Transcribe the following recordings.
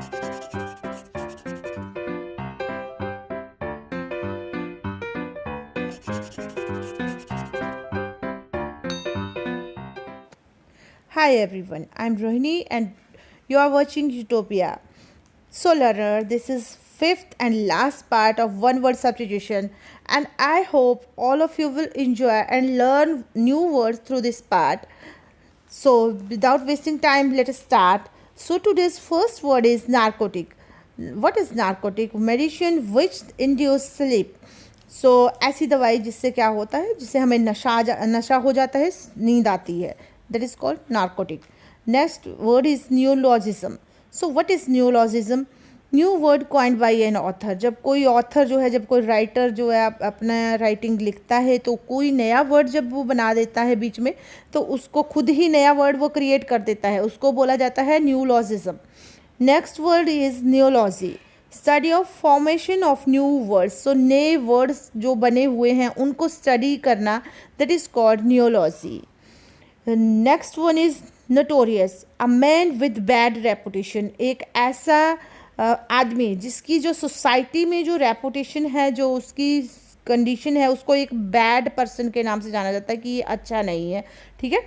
Hi everyone, I'm Rohini and you are watching Utopia. So learner, this is fifth and last part of one word substitution and I hope all of you will enjoy and learn new words through this part. So without wasting time, let us start. So today's first word is narcotic. What is narcotic? Medicine which induce sleep. सो ऐसी दवाई जिससे क्या होता है, जिससे हमें नशा हो जाता है, नींद आती है, that is called narcotic. Next word is neologism. So what is neologism? New word coined by an author. जब कोई ऑथर जो है, जब कोई राइटर जो है अपना राइटिंग लिखता है तो कोई नया वर्ड जब वो बना देता है बीच में, तो उसको खुद ही नया वर्ड वो क्रिएट कर देता है, उसको बोला जाता है neologism. Next word is neology. Study of formation of new words. So नए वर्ड्स जो बने हुए हैं उनको स्टडी करना, that is called neology. Next one is notorious. A man with bad reputation. एक ऐसा आदमी जिसकी जो सोसाइटी में जो रेपुटेशन है, जो उसकी कंडीशन है, उसको एक बैड पर्सन के नाम से जाना जाता है कि ये अच्छा नहीं है, ठीक है,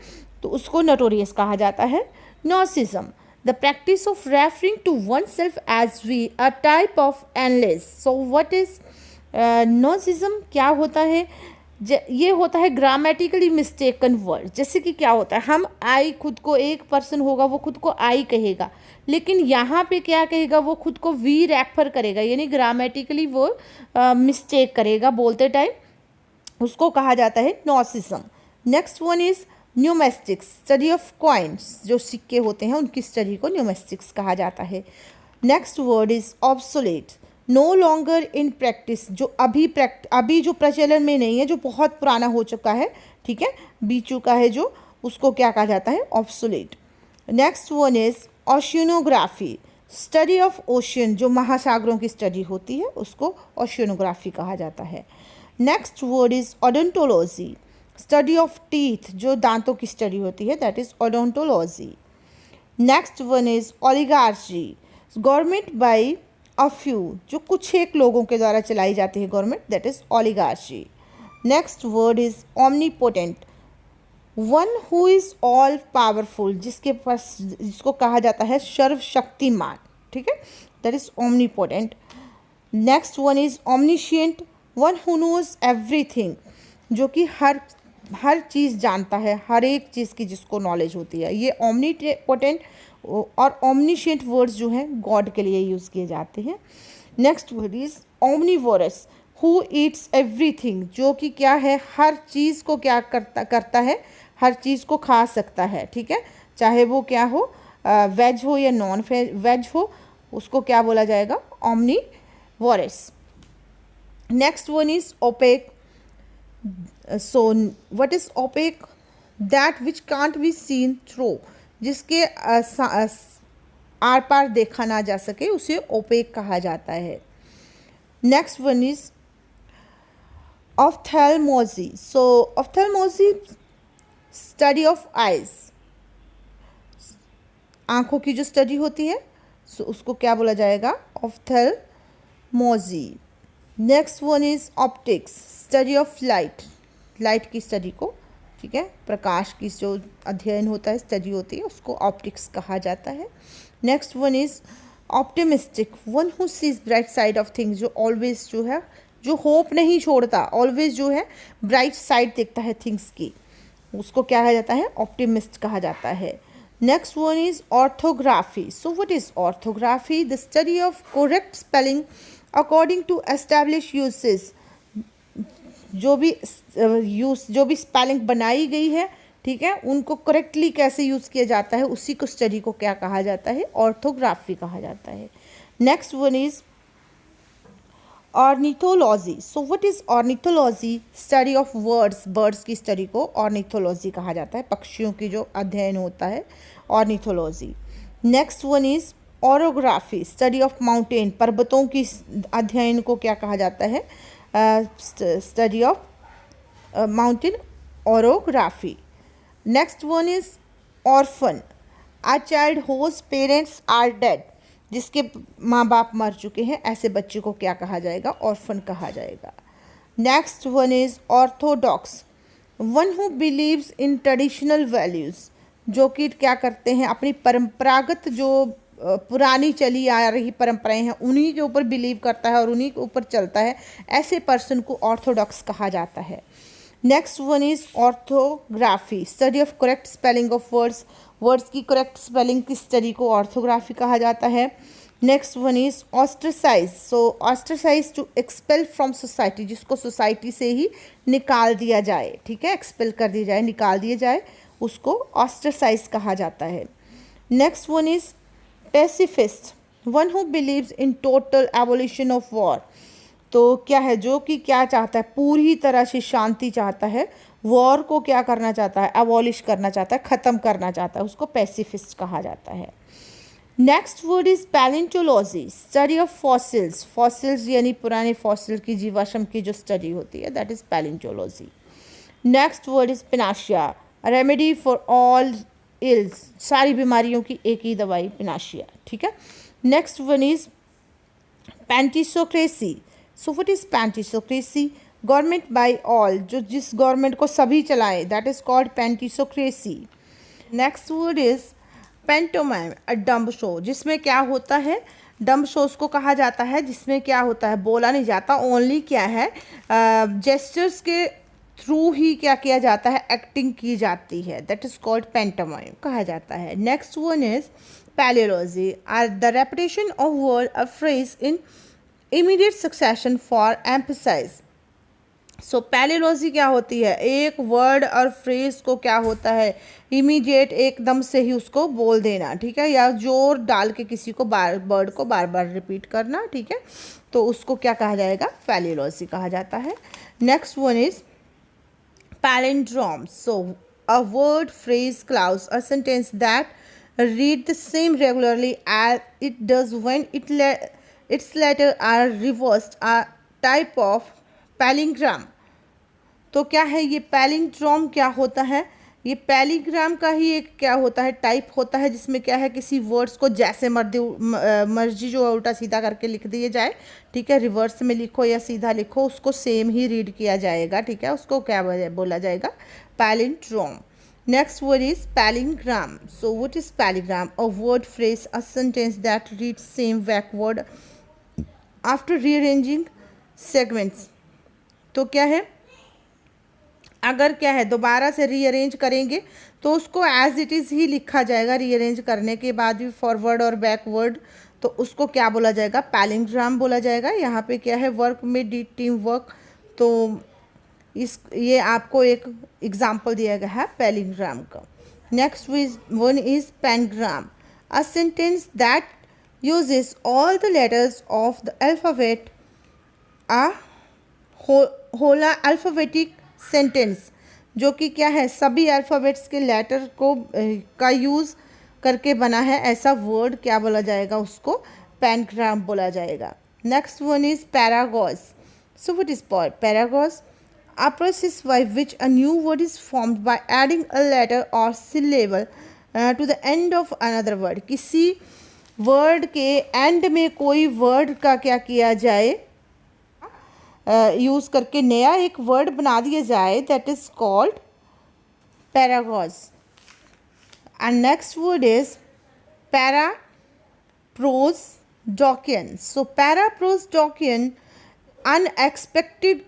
तो उसको नोटोरियस कहा जाता है. नॉर्सिज्म. The practice of referring to oneself as we, a type of endless. So what is narcissism? क्या होता है? ये होता है ग्रामेटिकली मिस्टेकन वर्ड. जैसे कि क्या होता है, हम आई, खुद को एक पर्सन होगा वो खुद को आई कहेगा, लेकिन यहाँ पे क्या कहेगा, वो खुद को वी रेफर करेगा, यानी ग्रामेटिकली वो मिस्टेक करेगा बोलते टाइम, उसको कहा जाता है narcissism. Next one is numismatics. Study of coins. जो सिक्के होते हैं उनकी स्टडी को न्यूमेस्टिक्स कहा जाता है. Next word is obsolete. No longer in practice. जो अभी जो प्रचलन में नहीं है, जो बहुत पुराना हो चुका है, ठीक है, बीत चुका है, जो उसको क्या कहा जाता है, obsolete. Next one is oceanography. Study of ocean. जो महासागरों की स्टडी होती है उसको ओशियनोग्राफी कहा जाता है. Next word is odontology. Study of teeth. जो दांतों की स्टडी होती है, that is odontology. Next one is oligarchy. Government by a few. जो कुछ एक लोगों के द्वारा चलाई जाती है government, that is oligarchy. Next word is omnipotent. One who is all powerful. जिसको कहा जाता है सर्वशक्तिमान, ठीक है, that is omnipotent. Next one is omniscient. One who knows everything. जो कि हर चीज़ जानता है, हर एक चीज़ की जिसको नॉलेज होती है. ये ओमनीपोटेंट और ओमनिशिएंट वर्ड्स जो हैं गॉड के लिए यूज़ किए जाते हैं. Next word is omnivorous. Who Yeats everything. जो कि क्या है, हर चीज़ को क्या करता है, हर चीज़ को खा सकता है, ठीक है, चाहे वो क्या हो, वेज हो या नॉन वेज हो, उसको क्या बोला जाएगा, omnivorous. Next one is opaque. So what is opaque? That which can't be seen through. जिसके आर पार देखा ना जा सके उसे ओपेक कहा जाता है. Next one is ophthalmology. So ophthalmology study of eyes. आँखों की जो स्टडी होती है, सो उसको क्या बोला जाएगा, ophthalmology. Next one is optics. Study of light. Light की स्टडी को, ठीक है, प्रकाश की जो अध्ययन होता है, स्टडी होती है, उसको ऑप्टिक्स कहा जाता है. Next one is optimistic. One who seize bright side of things. जो ऑलवेज जो है, जो होप नहीं छोड़ता, ऑलवेज जो है ब्राइट साइड देखता है थिंग्स की, उसको क्या कहा जाता है, ऑप्टिमिस्ट कहा जाता है. Next one is orthography. So what is orthography? The study of correct spelling according to establish uses. जो भी स्पेलिंग बनाई गई है, ठीक है, उनको करेक्टली कैसे यूज़ किया जाता है, उसी को स्टडी को क्या कहा जाता है, ऑर्थोग्राफी कहा जाता है. Next one is ornithology. So what is ornithology? Study of birds की स्टडी को ऑर्निथोलॉजी कहा जाता है. पक्षियों की जो अध्ययन होता है, ornithology. Next one is orography. Study of mountain. पर्वतों की अध्ययन को क्या कहा जाता है, study of mountain, orography. Next one is orphan. A child whose parents are dead. जिसके माँ बाप मर चुके हैं, ऐसे बच्चे को क्या कहा जाएगा? ऑर्फन कहा जाएगा। Next one is Orthodox, one who believes in traditional values, जो कि क्या करते हैं, अपनी परंपरागत जो पुरानी चली आ रही परंपराएं हैं उन्हीं के ऊपर बिलीव करता है और उन्हीं के ऊपर चलता है, ऐसे पर्सन को ऑर्थोडॉक्स कहा जाता है। Next one is orthography, study of correct spelling of words, words की करेक्ट स्पेलिंग की स्टडी को ऑर्थोग्राफी कहा जाता है। Next one is ostracise, so ostracise to expel from society, जिसको सोसाइटी से ही निकाल दिया जाए, ठीक है, एक्सपेल कर दी जाए, निकाल दिया जाए, उसको ऑस्ट्रसाइज कहा जाता है। Next one is pacifist, one who believes in total abolition of war, तो क्या है, जो कि क्या चाहता है, पूरी तरह से शांति चाहता है, वॉर को क्या करना चाहता है, अबॉलिश करना चाहता है, ख़त्म करना चाहता है, उसको पैसिफिस्ट कहा जाता है। Next word is palaeontology, study of fossils, fossils यानी पुराने फॉसिल की, जीवाश्म की जो स्टडी होती है, that is palaeontology. Next word is panacea, remedy for all ills, सारी बीमारियों की एक ही दवाई, पिनाशिया, ठीक है। Next one is pantisocracy, so what is pantisocracy? Government by all, जो जिस गवर्नमेंट को सभी चलाए, that is called pantisocracy. Next word is pantomime, a dumb show, जिसमें क्या होता है, डम्ब शो उसको कहा जाता है जिसमें क्या होता है, बोला नहीं जाता, ओनली क्या है, जेस्चर्स के थ्रू ही क्या किया जाता है, एक्टिंग की जाती है, दैट इज कॉल्ड पेंटोमाइम कहा जाता है। Next one is palilogy, or the repetition of word a phrase in immediate succession for emphasise, so palilogy क्या होती है, एक वर्ड और फ्रेज को क्या होता है, इमीडिएट एकदम से ही उसको बोल देना, ठीक है, या जोर डाल के किसी को वर्ड को बार बार रिपीट करना, ठीक है, तो उसको क्या कहा जाएगा, पैलियोलॉजी कहा जाता है। Next one is palindrome, so a word, phrase, clause or sentence that read the same regularly as it does when its letter are reversed, a type of palindrome। तो क्या है ये पैलिंड्रोम, क्या होता है, ये पैलिग्राम का ही एक क्या होता है, टाइप होता है, जिसमें क्या है, किसी वर्ड्स को जैसे मर्जी जो उल्टा सीधा करके लिख दिए जाए, ठीक है, रिवर्स में लिखो या सीधा लिखो, उसको सेम ही रीड किया जाएगा, ठीक है, उसको क्या बोला जाएगा, palindrome. Next word is palingram, so what is palingram? A word, phrase, a sentence that read same backward after rearranging segments, तो क्या है, अगर क्या है दोबारा से रीअरेंज करेंगे तो उसको एज इट इज़ ही लिखा जाएगा, रीअरेंज करने के बाद भी फॉरवर्ड और बैकवर्ड, तो उसको क्या बोला जाएगा, पैलिंड्राम बोला जाएगा। यहाँ पे क्या है, वर्क में डी टीम वर्क, तो ये आपको एक एग्जाम्पल दिया गया है पैलिंड्राम का। Next one is pangram, a sentence that uses all the letters of the alphabet, a holoalphabetic sentence, जो कि क्या है, सभी अल्फ़ाबेट्स के लेटर को का यूज़ करके बना है, ऐसा वर्ड क्या बोला जाएगा, उसको पैनग्राम बोला जाएगा। Next one is paragoge, so what is paragoge? A process by which a new word is formed by adding a letter or syllable to the end of another word, किसी word के and में कोई word का क्या किया जाए, use करके नया एक वर्ड बना दिया जाए, that is called paragoge. And next word is paraprosdokian, so paraprosdokian, unexpected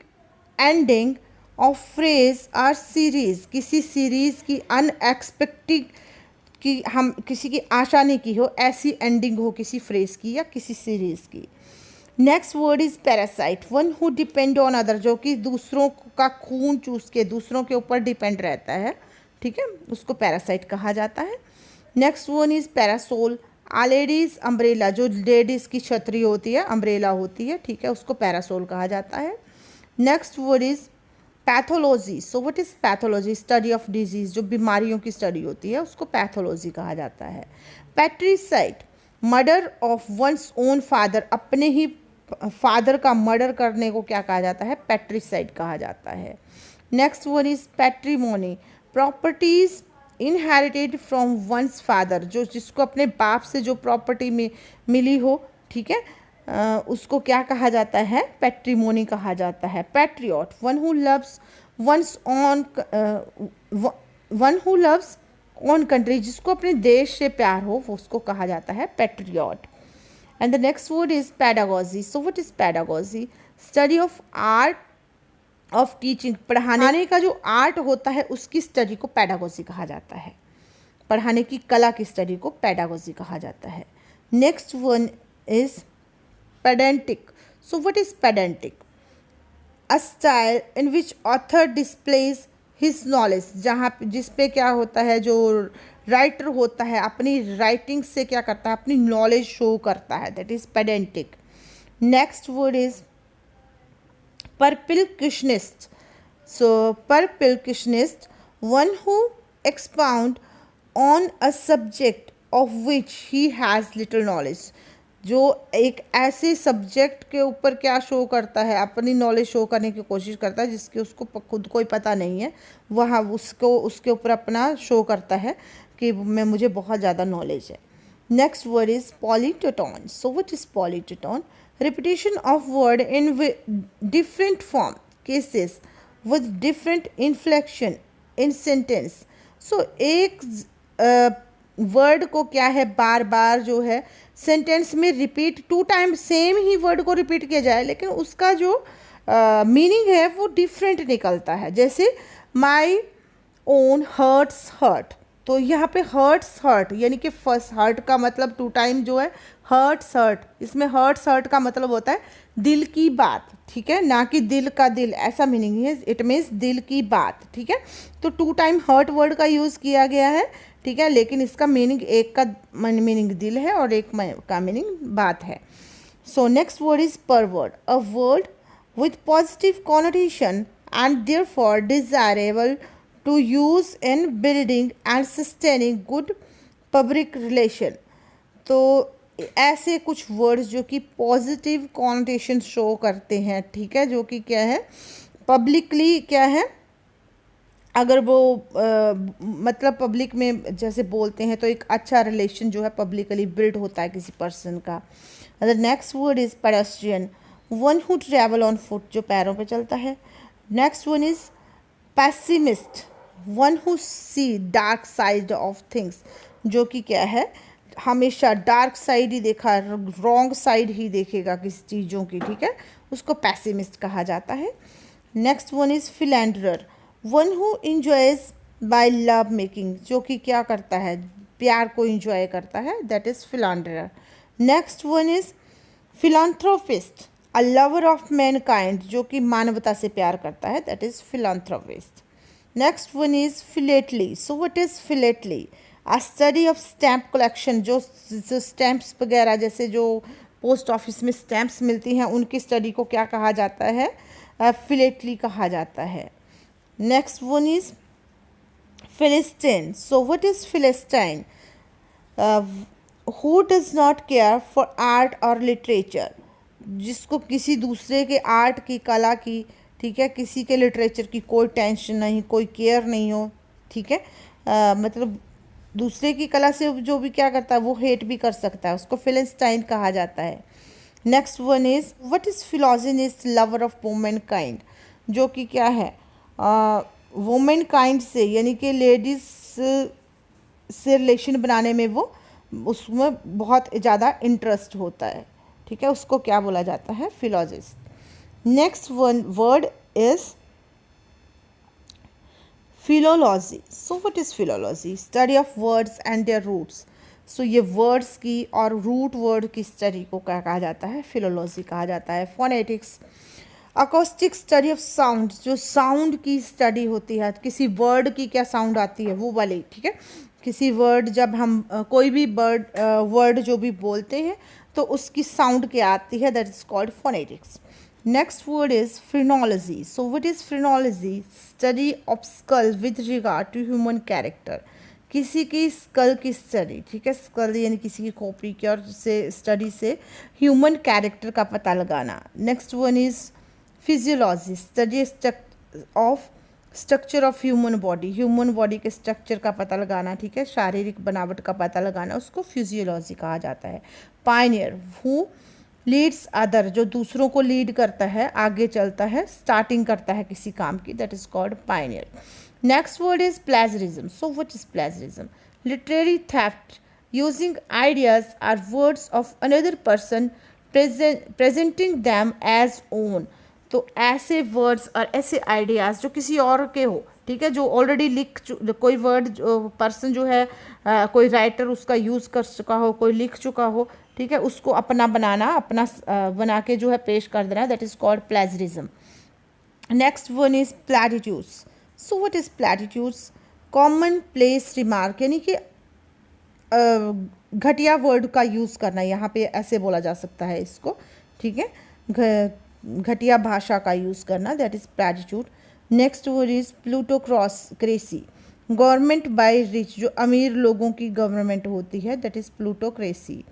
ending of phrase और सीरीज़, किसी सीरीज़ की अनएक्सपेक्टेड की, हम किसी की आशा नहीं की हो, ऐसी एंडिंग हो किसी फ्रेज की या किसी सीरीज़ की। Next word is parasite, one who depend on other, जो कि दूसरों का खून चूस के दूसरों के ऊपर डिपेंड रहता है, ठीक है, उसको पैरासाइट कहा जाता है। Next one is parasol, a ladies umbrella, जो लेडीज़ की छतरी होती है, अम्ब्रेला होती है, ठीक है, उसको पैरासोल कहा जाता है। Next word is pathology, so what is pathology? Study of disease, जो बीमारियों की स्टडी होती है, उसको पैथोलॉजी कहा जाता है। Patricide, murder of one's own father, अपने ही फादर का मर्डर करने को क्या कहा जाता है, पैट्रिसाइड कहा जाता है। Next one is patrimony, properties inherited from one's father, जो जिसको अपने बाप से जो प्रॉपर्टी में मिली हो, ठीक है, उसको क्या कहा जाता है, पैट्रीमोनी कहा जाता है। Patriot, one who loves one's own, one who loves own country, जिसको अपने देश से प्यार हो, वो उसको कहा जाता है patriot. And the next word is pedagogy. So what is pedagogy? Study of art of teaching, पढ़ाने का जो आर्ट होता है उसकी स्टडी को पैडागोजी कहा जाता है। पढ़ाने की कला की स्टडी को पैडागोजी कहा जाता है। Next one is pedantic. So what is pedantic? A style in which author displays his knowledge, जहाँ जिस पे क्या होता है, जो राइटर होता है अपनी राइटिंग से क्या करता है, अपनी नॉलेज शो करता है, that is pedantic. Next word is perspicuous. So perspicuous, one who expound on a subject of which he has little knowledge, जो एक ऐसे सब्जेक्ट के ऊपर क्या शो करता है, अपनी नॉलेज शो करने की कोशिश करता है जिसके उसको खुद को ही पता नहीं है, वह उसको उसके ऊपर अपना शो करता है कि मुझे बहुत ज़्यादा नॉलेज है। Next word is polyptoton. So what is polyptoton? Repetition of word in different form cases with different inflection in sentence. So एक वर्ड को क्या है, बार बार जो है सेंटेंस में रिपीट, 2 टाइम सेम ही वर्ड को रिपीट किया जाए लेकिन उसका जो मीनिंग है वो डिफरेंट निकलता है। जैसे माई ओन हर्ट्स हर्ट, तो यहाँ पे हर्ट्स हर्ट यानी कि फर्स्ट हर्ट का मतलब 2 टाइम जो है हर्ट्स हर्ट, इसमें हर्ट्स हर्ट का मतलब होता है दिल की बात, ठीक है, ना कि दिल का दिल, ऐसा मीनिंग है, इट मीन्स दिल की बात, ठीक है। तो 2 टाइम हर्ट वर्ड का यूज़ किया गया है, ठीक है, लेकिन इसका मीनिंग, एक का मीनिंग दिल है और एक का मीनिंग बात है। So next word is purr word, a word with positive connotation and therefore desirable to use in building and sustaining good public relation। तो ऐसे कुछ वर्ड्स जो कि पॉजिटिव कॉनोटेशन शो करते हैं, ठीक है, जो कि क्या है, पब्लिकली क्या है, अगर वो मतलब पब्लिक में जैसे बोलते हैं तो एक अच्छा रिलेशन जो है पब्लिकली बिल्ड होता है किसी पर्सन का। The next word is pedestrian, one who travel on foot, जो पैरों पे चलता है। Next one is pessimist, one who see dark side of things, जो कि क्या है, हमेशा डार्क साइड ही देखा, रॉन्ग साइड ही देखेगा किसी चीज़ों की, ठीक है, उसको पैसिमिस्ट कहा जाता है। Next one is philanderer, one who enjoys by love making, जो कि क्या करता है, प्यार को इंजॉय करता है, that is philanderer. Next one is philanthropist, a lover of mankind, जो कि मानवता से प्यार करता है, that is philanthropist. Next one is philately. So what is philately? A study of stamp collection, जो स्टैम्प्स वगैरह, जैसे जो पोस्ट ऑफिस में स्टैम्प्स मिलती हैं, उनकी स्टडी को क्या कहा जाता है, फिलेटली कहा जाता है। Next one is philistine. So what is philistine? Who does not care for art और लिटरेचर, जिसको किसी दूसरे के आर्ट की, कला की, ठीक है, किसी के लिटरेचर की कोई टेंशन नहीं, कोई केयर नहीं हो, ठीक है, मतलब दूसरे की कला से जो भी क्या करता है वो हेट भी कर सकता है, उसको फिलिस्टाइन कहा जाता है। Next one is what is फिलोजिनिस्ट, lover of women kind, जो कि क्या है, वुमेन काइंड से यानी कि लेडीज़ से रिलेशन बनाने में वो, उसमें बहुत ज़्यादा इंटरेस्ट होता है, ठीक है, उसको क्या बोला जाता है, philologist. Next one word is philology. So what is philology? Study of words and their roots. So ये words की और root word की study को क्या कहा जाता है, philology कहा जाता है। phonetics, acoustic study of sound, जो sound की study होती है, किसी word की क्या sound आती है वो वाली, ठीक है, किसी word जब हम कोई भी word जो भी बोलते हैं तो उसकी sound क्या आती है, that is called phonetics. Next word is phrenology. So what is phrenology? Study of skull with regard to human character. किसी की स्कल की स्टडी, ठीक है, स्कल यानी किसी की खोपड़ी की, और से स्टडी से ह्यूमन कैरेक्टर का पता लगाना। Next one is physiology, study of structure of human body के स्ट्रक्चर का पता लगाना, ठीक है, शारीरिक बनावट का पता लगाना, उसको फिजियोलॉजी कहा जाता है। पायनियर, हु लीड्स अदर, जो दूसरों को लीड करता है, आगे चलता है, स्टार्टिंग करता है किसी काम की, that is called pioneer. Next word is plagiarism. So what is plagiarism? Literary theft using ideas or words of another person presenting them as own. तो ऐसे वर्ड्स और ऐसे आइडियाज़ जो किसी और के हो, ठीक है, जो ऑलरेडी कोई वर्ड पर्सन जो है कोई राइटर उसका यूज़ कर चुका हो, कोई लिख चुका हो, ठीक है, उसको अपना बनाना, अपना बना के जो है पेश कर देना, that is called plagiarism. Next one is platitudes. So what is platitudes? Common place remark, यानी कि घटिया वर्ड का यूज़ करना, यहाँ पे ऐसे बोला जा सकता है इसको, ठीक है, घटिया भाषा का यूज़ करना, that is platitude. Next word is plutocracy. Government by rich, जो अमीर लोगों की गवर्नमेंट होती है, that is plutocracy.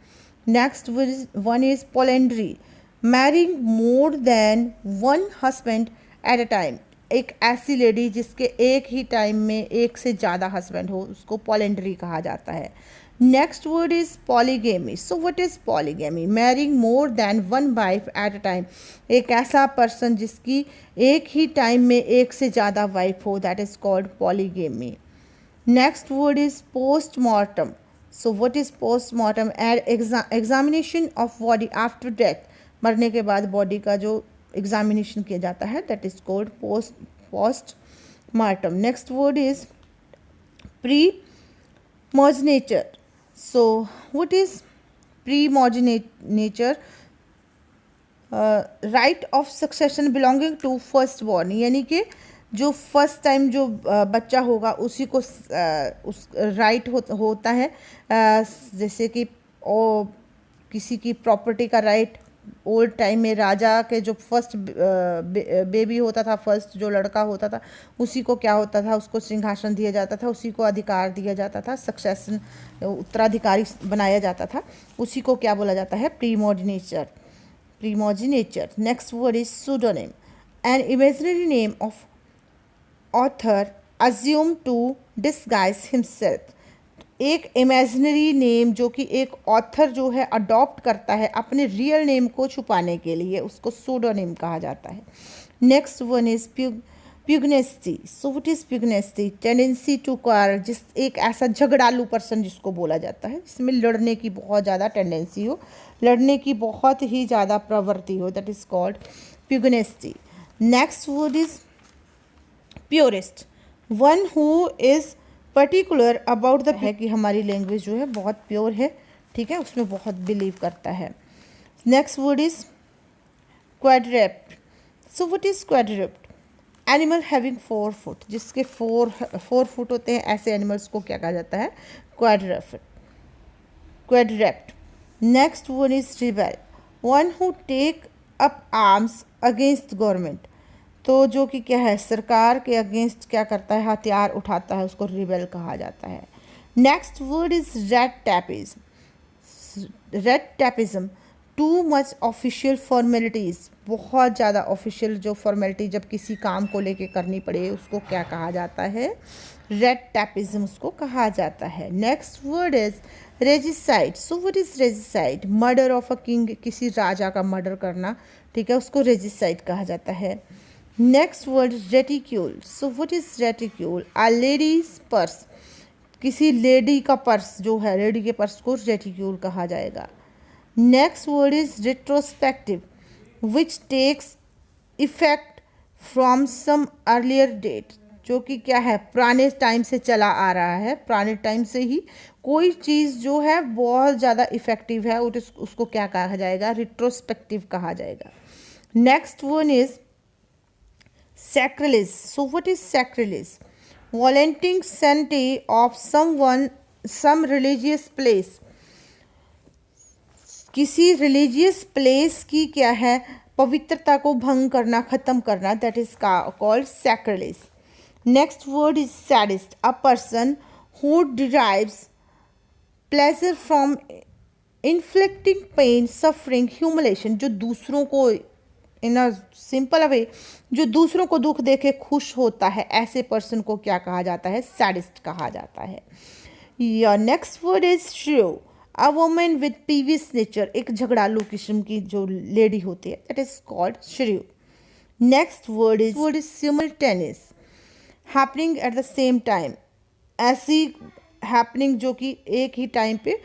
Next one is polyandry, marrying more than one husband at a time. एक ऐसी लेडी जिसके एक ही टाइम में एक से ज़्यादा हस्बैंड हो, उसको पोलेंड्री कहा जाता है। Next word is polygamy. So what is polygamy? Marrying more than one wife eight a time. एक ऐसा पर्सन जिसकी एक ही टाइम में एक से ज़्यादा वाइफ हो, that is called polygamy. Next word is postmortem. So what is postmortem? Examination of body after death. मरने के बाद बॉडी का जो एग्जामिनेशन किया जाता है, that is called postmortem. Next word is primogeniture. So what is primogeniture? Right of succession belonging to first born, यानी कि जो फर्स्ट टाइम जो बच्चा होगा उसी को उस राइट होता है, जैसे कि किसी की प्रॉपर्टी का राइट। ओल्ड टाइम में राजा के जो फर्स्ट बेबी होता था, फर्स्ट जो लड़का होता था, उसी को क्या होता था, उसको सिंहासन दिया जाता था, उसी को अधिकार दिया जाता था, सक्सेशन उत्तराधिकारी बनाया जाता था, उसी को क्या बोला जाता है? Primogeniture. Primogeniture. Next word is pseudonym, an imaginary name of author assume to disguise himself. एक इमेजिनरी नेम जो कि एक ऑथर जो है अडॉप्ट करता है अपने रियल नेम को छुपाने के लिए, उसको सूडोनिम कहा जाता है। Next one is pugnacity. So what is pugnacity? Tendency to quarrel, जिस एक ऐसा झगड़ालू पर्सन जिसको बोला जाता है, जिसमें लड़ने की बहुत ज़्यादा टेंडेंसी हो, लड़ने की बहुत ही ज़्यादा प्रवृत्ति हो, that is called pugnacity. Next word is purist, one who is particular about the, है कि हमारी लैंग्वेज जो है बहुत प्योर है, ठीक है, उसमें बहुत बिलीव करता है। Next word is quadruped. So what is quadruped? Animal having 4 foot, जिसके 4 फुट होते हैं, ऐसे एनिमल्स को क्या कहा जाता है? Quadruped. Quadruped. Next word is rebel, one who take up arms against government. तो जो कि क्या है, सरकार के अगेंस्ट क्या करता है, हथियार उठाता है, उसको रिबेल कहा जाता है। Next word is red tapism. Red tapism, too much official formalities, बहुत ज़्यादा ऑफिशियल जो फॉर्मेलिटी जब किसी काम को लेके करनी पड़े, उसको क्या कहा जाता है? रेड टैपिज्म उसको कहा जाता है। Next word is regicide. So what is regicide? Murder of a king, किसी राजा का मर्डर करना, ठीक है, उसको रेजिसाइड कहा जाता है। Next word reticule. So what is reticule? A ladies purse, किसी लेडी का पर्स जो है, लेडी के पर्स को रेटिक्यूल कहा जाएगा। Next word is retrospective, which takes effect from some earlier date, जो कि क्या है, पुराने टाइम से चला आ रहा है, पुराने टाइम से ही कोई चीज़ जो है बहुत ज़्यादा इफेक्टिव है, उसको क्या कहा जाएगा? रिट्रोस्पेक्टिव कहा जाएगा। Next one is sacrilege. So what is sacrilege? Violating sanctity of someone, some religious place. किसी रिलीजियस प्लेस की क्या है, पवित्रता को भंग करना, ख़त्म करना, that is called sacrilege. Next word is sadist, a person who derives pleasure from inflicting pain, suffering, humiliation, जो दूसरों को इन अ सिंपल वे, जो दूसरों को दुख देखे खुश होता है, ऐसे पर्सन को क्या कहा जाता है? सैडिस्ट कहा जाता है। योर नेक्स्ट वर्ड इज श्रेय, अ वुमन विद पीवियस नेचर, एक झगड़ालू किस्म की जो लेडी होती है, दैट इज कॉल्ड श्रेय। Next word is simultaneous, happening at the same time, ऐसी हैपनिंग जो कि एक ही टाइम पे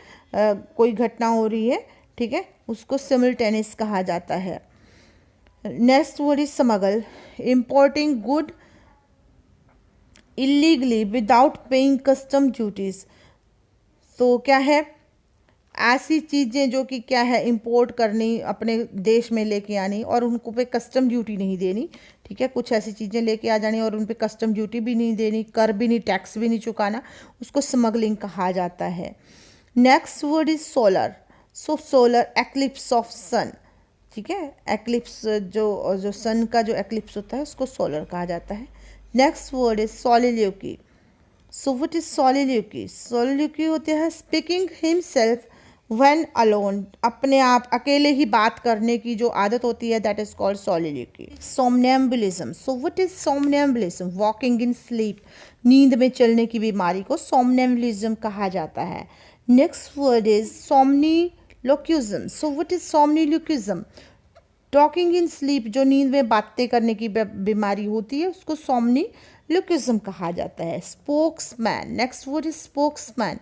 कोई घटना हो रही है, ठीक है, उसको सिमल्टेनियस कहा जाता है। Next word is smuggle, importing good illegally without paying custom duties. तो क्या है? ऐसी चीज़ें जो कि क्या है, इंपोर्ट करनी, अपने देश में लेके आनी और उनको पे कस्टम ड्यूटी नहीं देनी, ठीक है, कुछ ऐसी चीज़ें लेके आ जानी और उन पे कस्टम ड्यूटी भी नहीं देनी, कर भी नहीं, टैक्स भी नहीं चुकाना, उसको स्मगलिंग कहा जाता है। Next word is solar, so solar eclipse of sun, ठीक है, एक्लिप्स जो सन का जो एक्लिप्स होता है उसको सोलर कहा जाता है। Next word is soliloquy, so what is soliloquy? Soliloquy होते हैं स्पीकिंग हिमसेल्फ व्हेन अलोन, अपने आप अकेले ही बात करने की जो आदत होती है, that is called soliloquy. Somnambulism, so what is somnambulism? Walking in sleep, नींद में चलने की बीमारी को सोमनैम्बुलिज्म कहा जाता है। Next word is somniloquism, so what is somniloquism? Talking in sleep, जो नींद में बातें करने की बीमारी होती है, उसको सोमनीलोक्विज्म कहा जाता है। Spokesman, next word is spokesman,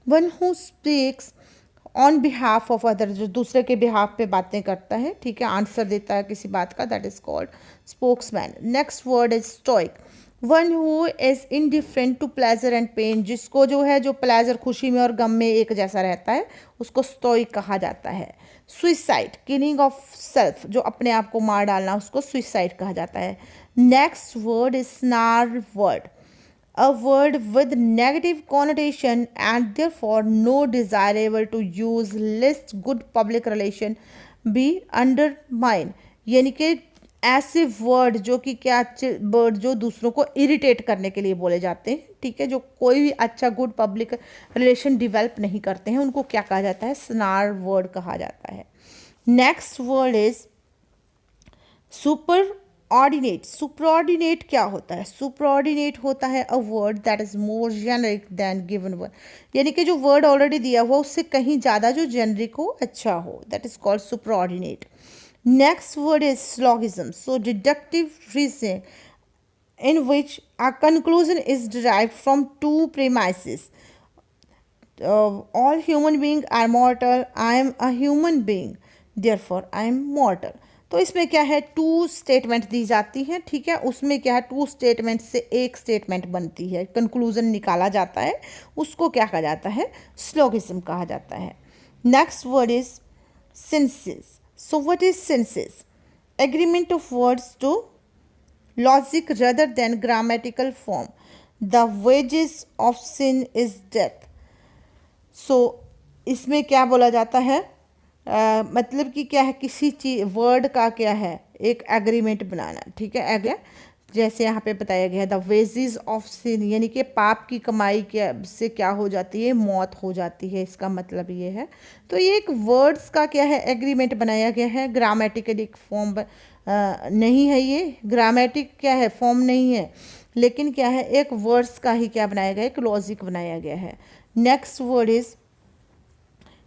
one who speaks on behalf of other, जो दूसरे के बिहाफ पे बातें करता है, ठीक है, आंसर देता है किसी बात का, that is called spokesman. Next word is stoic, one who is indifferent to pleasure and pain, जिसको जो है, जो प्लेजर खुशी में और गम में एक जैसा रहता है, उसको स्टोइक कहा जाता है। सुइसाइड, किलिंग ऑफ सेल्फ, जो अपने आप को मार डालना, उसको सुइसाइड कहा जाता है। Next word is snarl word, a word with negative connotation and therefore no desirable to use lest good public relation be undermined, यानी कि ऐसे वर्ड जो कि क्या, वर्ड जो दूसरों को इरिटेट करने के लिए बोले जाते हैं, ठीक है, जो कोई भी अच्छा गुड पब्लिक रिलेशन डिवेल्प नहीं करते हैं, उनको क्या कहा जाता है? स्नार वर्ड कहा जाता है। Next word is superordinate. Superordinate क्या होता है? सुपरऑर्डिनेट होता है a word that is more generic than given word, यानी कि जो वर्ड ऑलरेडी दिया हुआ उससे कहीं ज़्यादा जो जेनरिक हो, अच्छा हो, that is called superordinate. Next word is syllogism, so deductive reasoning in which a conclusion is derived from two premises. All human beings are mortal, I am a human being, therefore I am mortal. तो इसमें क्या है, two statement दी जाती है, ठीक है, उसमें क्या है, टू स्टेटमेंट से एक स्टेटमेंट बनती है, कंक्लूजन निकाला जाता है, उसको क्या कहा जाता है? स्लोगिज्म कहा जाता है। Next word is synesis, so what is synesis? Agreement of words to logic rather than grammatical form. The wages of sin is death. So इसमें क्या बोला जाता है? मतलब कि क्या है, किसी चीज वर्ड का क्या है, एक एग्रीमेंट बनाना, ठीक है, जैसे यहाँ पे बताया गया है द वेजेस ऑफ सिन, यानी कि पाप की कमाई के से क्या हो जाती है? मौत हो जाती है, इसका मतलब ये है। तो ये एक वर्ड्स का क्या है, एग्रीमेंट बनाया गया है, ग्रामेटिकल एक फॉर्म नहीं है, ये ग्रामेटिक क्या है, फॉर्म नहीं है, लेकिन क्या है, एक वर्ड्स का ही क्या बनाया गया है, एक लॉजिक बनाया गया है। Next word is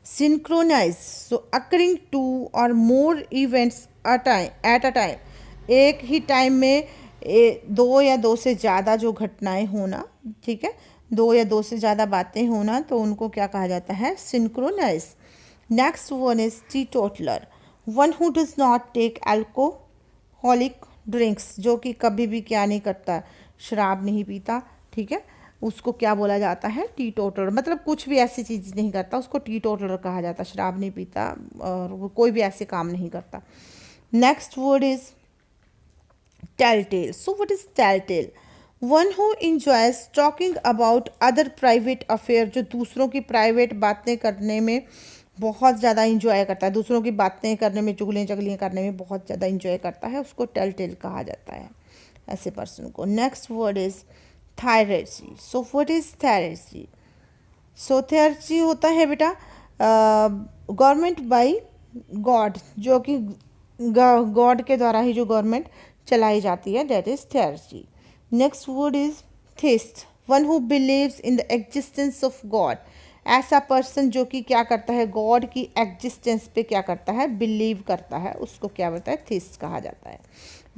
synchronise, so occurring two or more events at a time, एक ही टाइम में दो या दो से ज़्यादा जो घटनाएं होना, ठीक है, दो या दो से ज़्यादा बातें होना, तो उनको क्या कहा जाता है? Synchronise. Next one is teetotaller, one who does not take alcoholic drinks, जो कि कभी भी क्या नहीं करता, शराब नहीं पीता, ठीक है, उसको क्या बोला जाता है? टीटोटलर, मतलब कुछ भी ऐसी चीज़ नहीं करता, उसको टीटोटलर कहा जाता, शराब नहीं पीता और वो कोई भी ऐसे काम नहीं करता। Next word is telltale, so what is telltale? One who enjoys talking about other private affair, जो दूसरों की प्राइवेट बातें करने में बहुत ज़्यादा इंजॉय करता है, दूसरों की बातें करने में, चुगलियाँ चगलियाँ करने में बहुत ज़्यादा इंजॉय करता है, उसको टेलटेल कहा जाता है, ऐसे पर्सन को। Next word is theocracy, so what is theocracy? So theocracy होता है बेटा गवर्नमेंट बाय गॉड, जो कि गॉड के द्वारा ही जो गवर्नमेंट चलाई जाती है, that is theurgy. Next word is theist, one who believes in the existence of God. ऐसा पर्सन जो कि क्या करता है, गॉड की एग्जिस्टेंस पे क्या करता है, बिलीव करता है, उसको क्या बोलता है, थीस्ट कहा जाता है।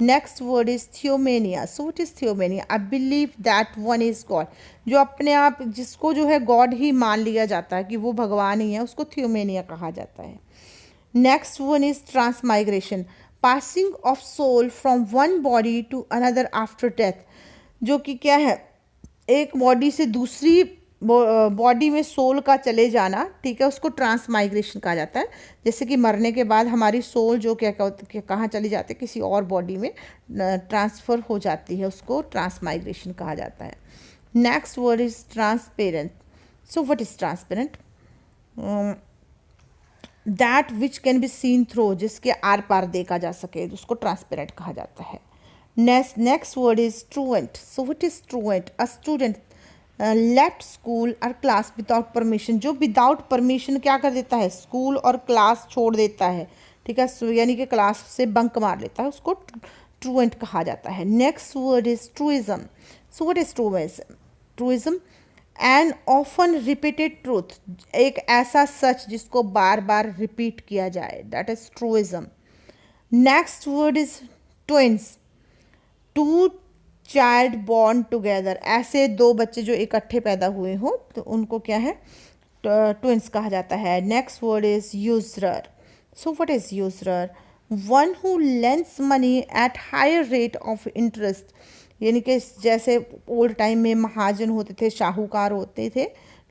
Next word is theomania. So what is theomania, I believe that one is God. जो अपने आप जिसको जो है गॉड ही मान लिया जाता है कि वो भगवान ही है, उसको थियोमेनिया कहा जाता है। Next one is transmigration, passing of soul from one body to another after death. जो कि क्या है, एक बॉडी से दूसरी बॉडी में सोल का चले जाना, ठीक है, उसको ट्रांसमाइग्रेशन कहा जाता है। जैसे कि मरने के बाद हमारी सोल जो क्या कहाँ चली जाती है, किसी और बॉडी में ट्रांसफ़र हो जाती है, उसको ट्रांसमाइग्रेशन कहा जाता है। Next word is transparent. So what is transparent, that which can be seen through, जिसके आर पार देखा जा सके, उसको ट्रांसपेरेंट कहा जाता है। Next word is truant. So what is truant, a student left school और क्लास विदाउट परमिशन। जो विदाउट परमिशन क्या कर देता है, स्कूल और क्लास छोड़ देता है, ठीक है, यानी कि क्लास से बंक मार लेता है, उसको ट्रूएंट कहा जाता है। Next word is truism. So what is truism, truism and often repeated truth, एक ऐसा सच जिसको बार बार रिपीट किया जाए, that is truism. Next word is twins, two child born together, ऐसे दो बच्चे जो इकट्ठे पैदा हुए हों तो उनको क्या है, ट्विंस कहा जाता है। Next word is usurer. So what is usurer, one who lends money at higher rate of interest, यानी कि जैसे ओल्ड टाइम में महाजन होते थे, शाहूकार होते थे,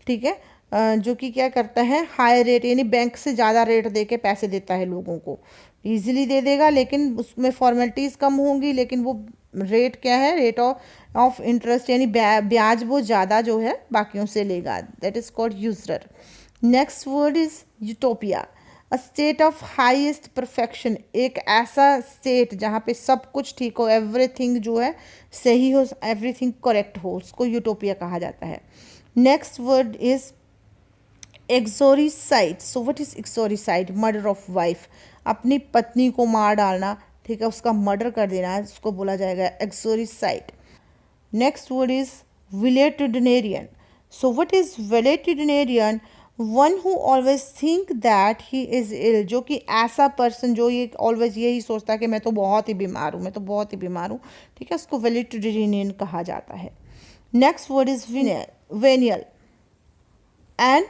ठीक है, जो कि क्या करता है, हाई रेट यानी बैंक से ज़्यादा रेट दे के पैसे देता है लोगों को, ईजिली दे देगा लेकिन उसमें फॉर्मेलिटीज़ कम होंगी, लेकिन वो रेट क्या है, रेट ऑफ इंटरेस्ट यानी ब्याज वो ज़्यादा जो है बाकियों से लेगा, that is called usurer. Next word is utopia, a state of highest perfection, एक ऐसा स्टेट जहाँ पे सब कुछ ठीक हो, एवरीथिंग जो है सही हो, एवरीथिंग करेक्ट हो, उसको यूटोपिया कहा जाता है। Next word is uxoricide. So what is uxoricide, murder of wife, अपनी पत्नी को मार डालना, ठीक है, उसका मर्डर कर देना, उसको बोला जाएगा uxoricide. Next word is valetudinarian. So what is valetudinarian, one who always think that he is ill, जो कि ऐसा पर्सन जो ये ऑलवेज यही सोचता है कि मैं तो बहुत ही बीमार हूँ, मैं तो बहुत ही बीमार हूँ, ठीक है, उसको विलेटुडिनेरियन कहा जाता है। Next word is venial and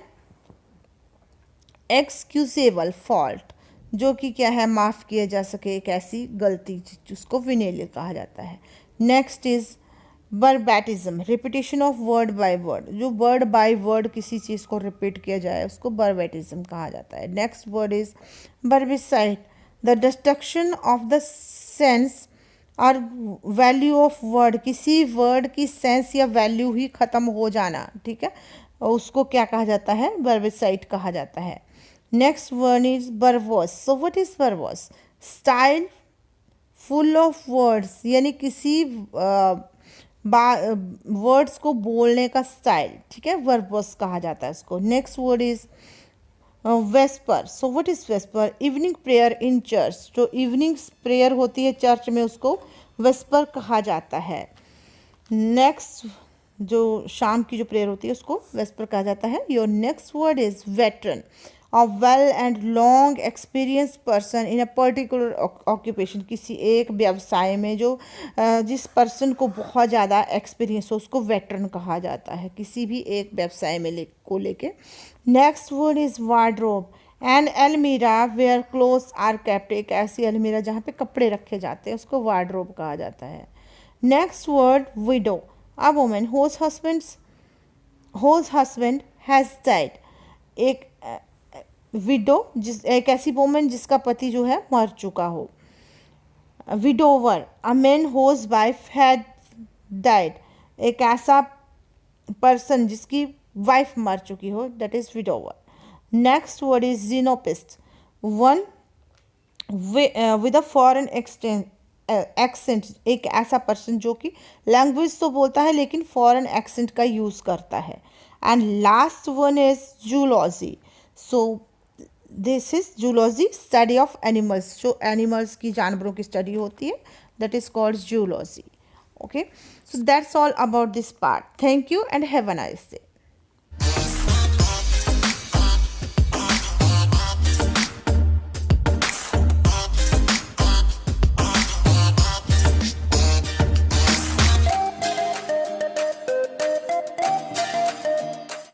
excusable fault, जो कि क्या है, माफ़ किया जा सके एक ऐसी गलती जिसको विनेलियल कहा जाता है। Next is verbatism, repetition of word by word, जो वर्ड बाय वर्ड किसी चीज़ को रिपीट किया जाए उसको बर्बैटिज्म कहा जाता है। Next word is verbicide, the destruction of the sense और वैल्यू ऑफ वर्ड, किसी वर्ड की सेंस या वैल्यू ही ख़त्म हो जाना, ठीक है, उसको क्या कहा जाता है, बर्बिसाइड कहा जाता है। नेक्स्ट वर्ड इज बर्वस। सो व्हाट इज बर्वस, स्टाइल फुल ऑफ वर्ड्स, यानी किसी वर्ड्स को बोलने का स्टाइल, ठीक है, वर्बस कहा जाता है इसको। Next word is VSEPR. So what is VSEPR, evening prayer in church, जो इवनिंग प्रेयर होती है चर्च में उसको वेस्पर कहा जाता है। नेक्स्ट जो शाम की जो प्रेयर होती है उसको वेस्पर कहा जाता है। Your next word is veteran, a well and long experience person in a particular occupation, किसी एक व्यवसाय में जो जिस पर्सन को बहुत ज़्यादा एक्सपीरियंस हो उसको वेटरन कहा जाता है, किसी भी एक व्यवसाय में लेके। Next word is wardrobe, and अलमीरा वेयर क्लोथ्स आर केप्ट, एक ऐसी अलमीरा जहाँ पे कपड़े रखे जाते हैं उसको वार्डरोब कहा जाता है। Next word window, a woman whose husband has died, एक विडो एक ऐसी वुमन जिसका पति जो है मर चुका हो। Widower, a man whose wife had died, एक ऐसा पर्सन जिसकी वाइफ मर चुकी हो, that is widower. Next word is xenophobist, one with a foreign accent, एक ऐसा पर्सन जो कि लैंग्वेज तो बोलता है लेकिन फॉरेन एक्सेंट का यूज़ करता है। And last one is zoology. So this is zoology, study of animals, जो एनिमल्स की, जानवरों की स्टडी होती है, that is called zoology. Okay, so that's all about this part. Thank you and have a nice day.